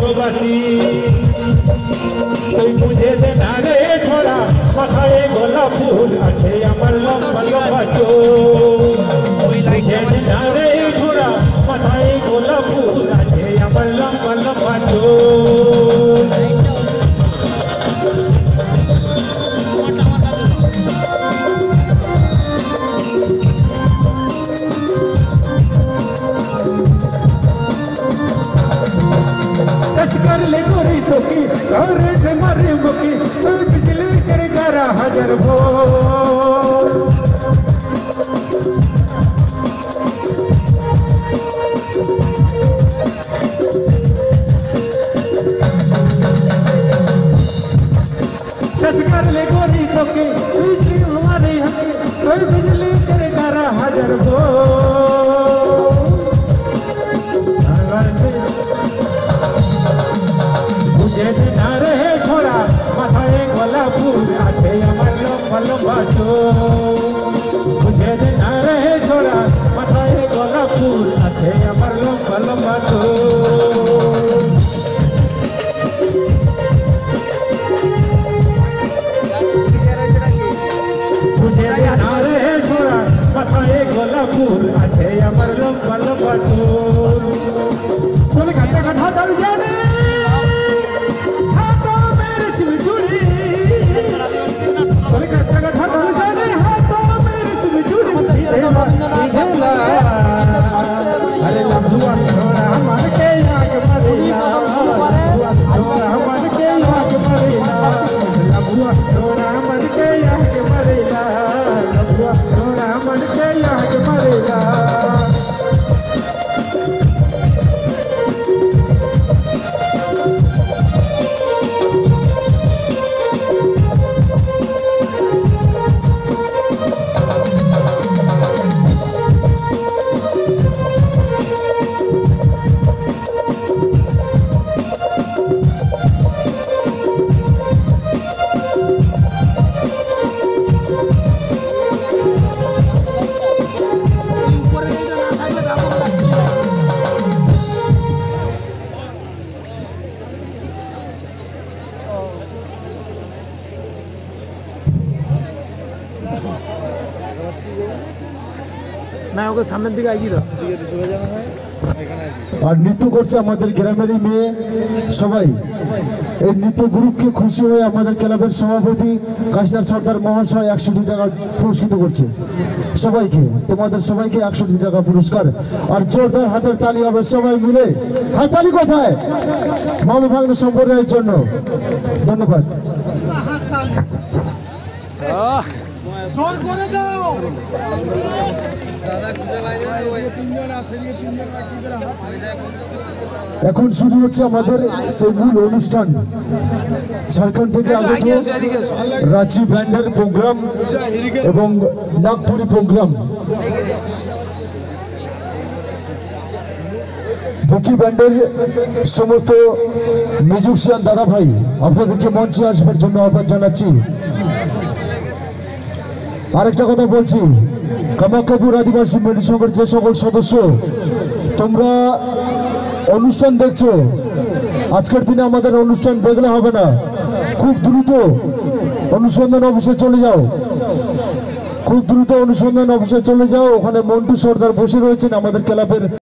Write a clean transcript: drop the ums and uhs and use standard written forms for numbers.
ভালোবাসি তুই বুঝে দে না রে ছোড়া মাথায় গোলাপ ফুল আছে আমার লম্বা লম্বা চোখ বুঝে দে না রে ছোড়া মাথায় গোলাপ ফুল আছে আমার লম্বা লম্বা চোখ कर ले गोरी तो की और मारे मुकी बिजली कर करा हजर बोल कर ले गोरी तो की हमारे हकी बिजली कर करा हजर बोल बुझे ना रहे छोड़ा माथाए गोलाप फूल आछे আমার লম্বা লম্বা চোখ বুঝে না রহে छोड़ा মাথায় গোলাপ ফুল আছে আমার লম্বা লম্বা চোখ বুঝে না রহে छोड़ा মাথায় গোলাপ ফুল আছে আমার লম্বা লম্বা চোখ তুমি কাটা কাটা চল যাবে अरे लम्बुआ छोड़ा मन के आग मरेला छोड़ा मन के आग मरेला लम्बुआ छोड़ा मन के आग मरेला लम्बुआ छोड़ा मन के आग मरेला না ওকে সামনের দিকে আইগি দাও দিকে চলে যাওয়া হয় এখানে আসি আর নৃত্য করছে আমাদের গ্রামেরই মেয়ে সবাই এই নৃত্য গ্রুপকে খুশি হয়ে আমাদের ক্লাবের সভাপতি কাশনাথ সরদার মহাশয় 100 টাকা পুরস্কৃত করছে সবাইকে তোমাদের সবাইকে 100 টাকা পুরস্কার আর জোরদার হাতের তালি হবে সবাই মিলে হাততালি কোথায় মামা ভাগ্নে সম্প্রদায়ের জন্য ধন্যবাদ জোর করে দাও এখন শুরু হচ্ছে আমাদের সেই মূল অনুষ্ঠান ঝাড়খণ্ড থেকে আগত রাঁচি ব্যান্ডের প্রোগ্রাম এবং নাগপুরি প্রোগ্রাম বুকি ব্যান্ডের সমস্ত মিউজিশিয়ান দাদা ভাই আপনাদেরকে মঞ্চে আসবার জন্য আহ্বান জানাচ্ছি আরেকটা কথা বলছি কামাখ্যাপুর আদিবাসী মেডি সংঘের যে সকল সদস্য তোমরা অনুষ্ঠান দেখছো আজকের দিনে আমাদের অনুষ্ঠান দেখলে হবে না খুব দ্রুত অনুসন্ধান অফিসে চলে যাও খুব দ্রুত অনুসন্ধান অফিসে চলে যাও ওখানে মন্টু সর্দার বসে রয়েছেন আমাদের ক্লাবের